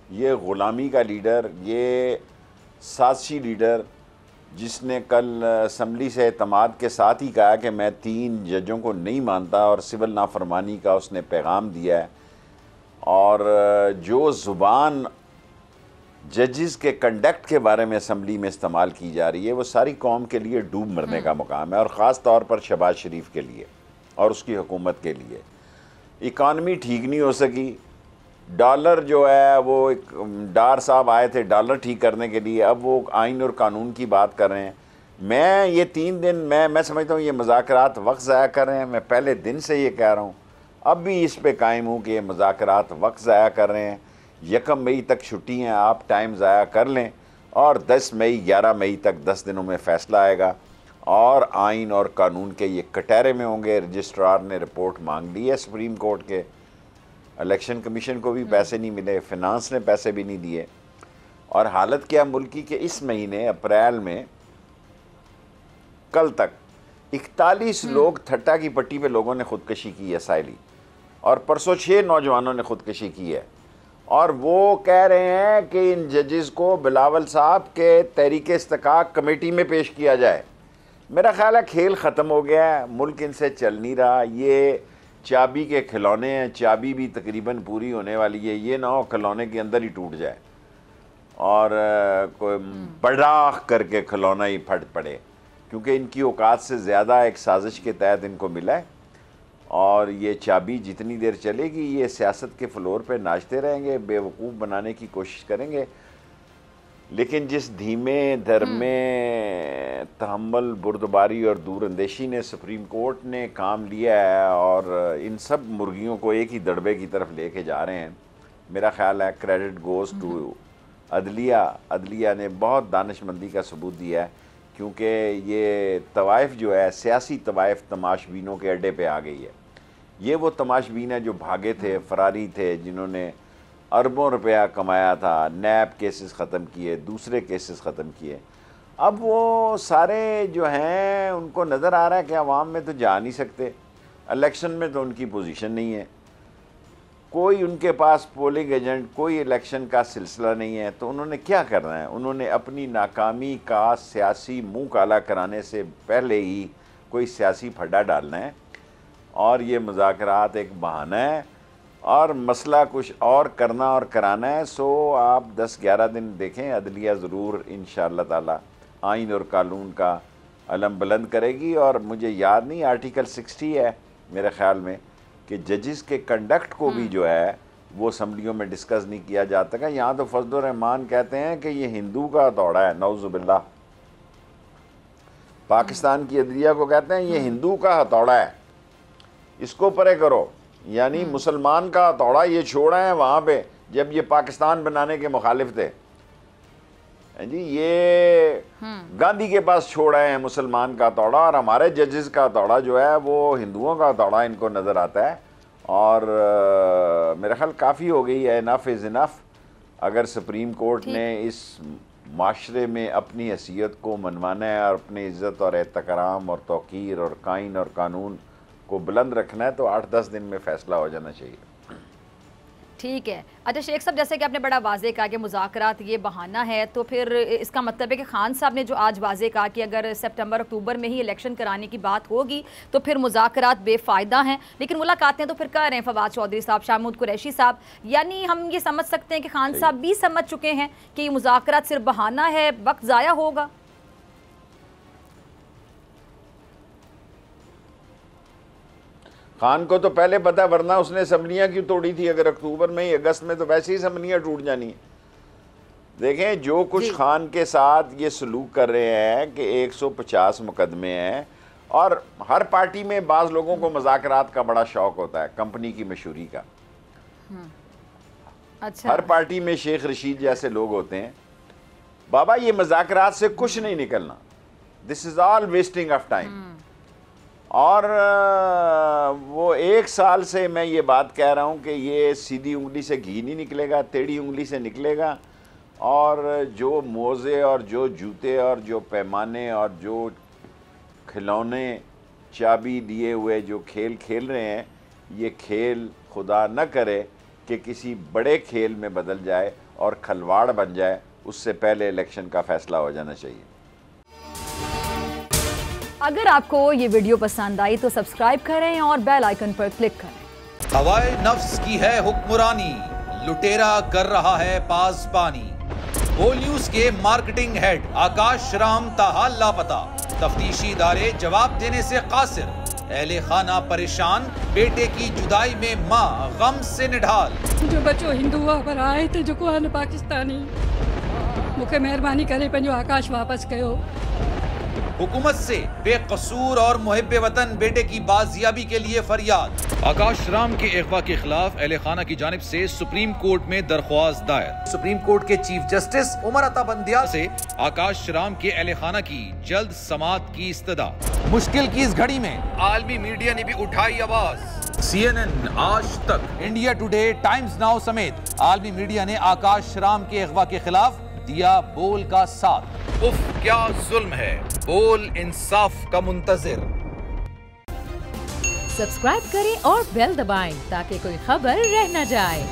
یہ غلامی کا لیڈر، یہ سازشی لیڈر جس نے کل اسمبلی سے اعتماد کے ساتھ ہی کہا کہ میں 3 ججوں کو نہیں مانتا، اور سول نافرمانی کا اس نے پیغام دیا ہے، اور جو زبان ججز کے کنڈکٹ کے بارے میں اسمبلی میں استعمال کی جا رہی ہے، وہ ساری قوم کے لیے ڈوب مرنے کا مقام ہے، اور خاص طور پر شہباز شریف کے لیے اور اس کی حکومت کے لیے۔ اکانومی ٹھیک نہیں ہو سکی، ڈالر جو ہے وہ ڈار صاحب آئے تھے ڈالر ٹھیک کرنے کے لیے، اب وہ آئین اور قانون کی بات کر رہے ہیں۔ میں یہ 3 دن میں سمجھتا ہوں یہ مذاکرات وقت ضائع کر رہے ہیں، میں پہلے دن سے یہ کہہ رہا ہوں، اب بھی اس پہ قائم ہوں کہ یہ مذاکرات وقت ضائع کر رہے ہیں۔ 1 مئی تک چھٹی ہیں، آپ ٹائم ضائع کر لیں، اور 10 مئی 11 مئی تک 10 دنوں میں فیصلہ آئے گا، اور آئین اور قانون کے یہ کٹہرے میں ہوں گے۔ رجسٹرار نے رپورٹ مانگ لی ہے سپریم کورٹ کے، الیکشن کمیشن کو بھی پیسے نہیں ملے، فنانس نے پیسے بھی نہیں دیے، اور حالت کیا ملکی کہ اس مہینے اپریل میں کل تک 41 لوگ تھٹا کی پٹی پہ لوگوں نے خودکشی کی ہے سائلی، اور پرسوں 6 نوجوانوں نے خودکشی کی ہے، اور وہ کہہ رہے ہیں کہ ان ججز کو بلاول صاحب کے تحریک استحقاق کمیٹی میں پیش کیا جائے۔ میرا خیال ہے کھیل ختم ہو گیا ہے، ملک ان سے چل نہیں رہا، یہ چابی کے کھلونے ہیں، چابی بھی تقریباً پوری ہونے والی ہے، یہ نہ ہو کھلونے کے اندر ہی ٹوٹ جائے اور کوئی بڑاخ کر کے کھلونا ہی پھٹ پڑے، کیونکہ ان کی اوقات سے زیادہ ایک سازش کے تحت ان کو ملا ہے، اور یہ چابی جتنی دیر چلے گی یہ سیاست کے فلور پہ ناچتے رہیں گے، بے وقوف بنانے کی کوشش کریں گے۔ لیکن جس دھیمے دھرمے تحمل، بردباری اور دور اندیشی نے سپریم کورٹ نے کام لیا ہے، اور ان سب مرغیوں کو ایک ہی دڑبے کی طرف لے کے جا رہے ہیں، میرا خیال ہے کریڈٹ گوز ٹو عدلیہ نے بہت دانش مندی کا ثبوت دیا ہے، کیونکہ یہ طوائف جو ہے، سیاسی طوائف تماش بینوں کے اڈے پہ آ گئی ہے۔ یہ وہ تماش بین ہیں جو بھاگے تھے، فراری تھے، جنہوں نے اربوں روپیہ کمایا تھا، نیب کیسز ختم کیے، دوسرے کیسز ختم کیے، اب وہ سارے جو ہیں ان کو نظر آ رہا ہے کہ عوام میں تو جا نہیں سکتے، الیکشن میں تو ان کی پوزیشن نہیں ہے، کوئی ان کے پاس پولنگ ایجنٹ، کوئی الیکشن کا سلسلہ نہیں ہے، تو انہوں نے کیا کرنا ہے؟ انہوں نے اپنی ناکامی کا سیاسی منہ کالا کرانے سے پہلے ہی کوئی سیاسی پھڈا ڈالنا ہے، اور یہ مذاکرات ایک بہانہ ہے، اور مسئلہ کچھ اور کرنا اور کرانا ہے۔ سو آپ 10-11 دن دیکھیں، عدلیہ ضرور انشاءاللہ تعالی آئین اور قانون کا علم بلند کرے گی، اور مجھے یاد نہیں آرٹیکل 60 ہے میرے خیال میں کہ ججز کے کنڈکٹ کو بھی جو ہے وہ اسمبلیوں میں ڈسکس نہیں کیا جاتا ہے۔ یہاں تو فضل الرحمان کہتے ہیں کہ یہ ہندو کا ہتھوڑا ہے، نعوذ باللہ، پاکستان کی عدلیہ کو کہتے ہیں یہ ہندو کا ہتھوڑا ہے، اس کو پرے کرو، یعنی مسلمان کا ہتھوڑا یہ چھوڑا ہے وہاں پہ جب یہ پاکستان بنانے کے مخالف تھے جی، یہ گاندھی کے پاس چھوڑا ہے مسلمان کا ہتھوڑا، اور ہمارے ججز کا ہتھوڑا جو ہے وہ ہندوؤں کا ہتھوڑا ان کو نظر آتا ہے، اور میرا خیال کافی ہو گئی ہے، انف از انف۔ اگر سپریم کورٹ نے اس معاشرے میں اپنی حیثیت کو منوانا ہے اور اپنی عزت اور احترام اور توقیر اور آئین اور قانون کو بلند رکھنا ہے تو 8-10 دن میں فیصلہ ہو جانا چاہیے۔ ٹھیک ہے۔ اچھا شیخ صاحب، جیسے کہ آپ نے بڑا واضح کہا کہ مذاکرات یہ بہانہ ہے، تو پھر اس کا مطلب ہے کہ خان صاحب نے جو آج واضح کہا کہ اگر سپٹمبر اکتوبر میں ہی الیکشن کرانے کی بات ہوگی تو پھر مذاکرات بے فائدہ ہیں، لیکن ملاقاتیں تو پھر کر رہے ہیں فواد چودھری صاحب، شاہ محمود قریشی صاحب، یعنی ہم یہ سمجھ سکتے ہیں کہ خان صاحب بھی سمجھ چکے ہیں کہ یہ مذاکرات صرف بہانہ ہے، وقت ضائع ہوگا؟ خان کو تو پہلے پتہ، ورنہ اس نے اسمبلیاں کیوں توڑی تھی؟ اگر اکتوبر میں ہی، اگست میں تو ویسے ہی اسمبلیاں ٹوٹ جانی ہیں۔ دیکھیں جو کچھ خان کے ساتھ یہ سلوک کر رہے ہیں کہ 150 مقدمے ہیں، اور ہر پارٹی میں بعض لوگوں کو مذاکرات کا بڑا شوق ہوتا ہے، کمپنی کی مشہوری کا، ہر پارٹی میں شیخ رشید جیسے لوگ ہوتے ہیں۔ بابا یہ مذاکرات سے کچھ نہیں نکلنا، دس از آل ویسٹنگ آف ٹائم۔ اور وہ 1 سال سے میں یہ بات کہہ رہا ہوں کہ یہ سیدھی انگلی سے گھی نہیں نکلے گا، ٹیڑھی انگلی سے نکلے گا، اور جو موزے اور جو جوتے اور جو پیمانے اور جو کھلونے چابی دیے ہوئے جو کھیل کھیل رہے ہیں، یہ کھیل خدا نہ کرے کہ کسی بڑے کھیل میں بدل جائے اور کھلواڑ بن جائے، اس سے پہلے الیکشن کا فیصلہ ہو جانا چاہیے۔ اگر آپ کو یہ ویڈیو پسند آئی تو سبسکرائب کریں اور بیل آئیکن پر کلک کریں۔ ہوائے نفس کی ہے حکمرانی، لٹیرا کر رہا ہے پاسبانی۔ بول نیوز کے مارکیٹنگ ہیڈ آکاش رام تاحال لاپتہ، تفتیشی ادارے جواب دینے سے قاصر، اہل خانہ پریشان، بیٹے کی جدائی میں ماں غم سے نڈھال۔ جو بچو ہندو پر آئے تھے جو کو پاکستانی، مجھے مہربانی کرے پنجو آکاش واپس کیو۔ حکومت سے بے قصور اور محب وطن بیٹے کی بازیابی کے لیے فریاد۔ آکاش رام کے اغوا کے خلاف اہل خانہ کی جانب سے سپریم کورٹ میں درخواست دائر۔ سپریم کورٹ کے چیف جسٹس عمر عطا بندیا سے آکاش رام کے اہل خانہ کی جلد سماعت کی استدعا۔ مشکل کی اس گھڑی میں عالمی میڈیا نے بھی اٹھائی آواز۔ CNN، آج تک، انڈیا ٹوڈے، ٹائمز ناؤ سمیت عالمی میڈیا نے آکاش رام کے اغوا کے خلاف دیا بول کا ساتھ۔ اف کیا ظلم ہے، بول انصاف کا منتظر۔ سبسکرائب کریں اور بیل دبائیں تاکہ کوئی خبر رہ نہ جائے۔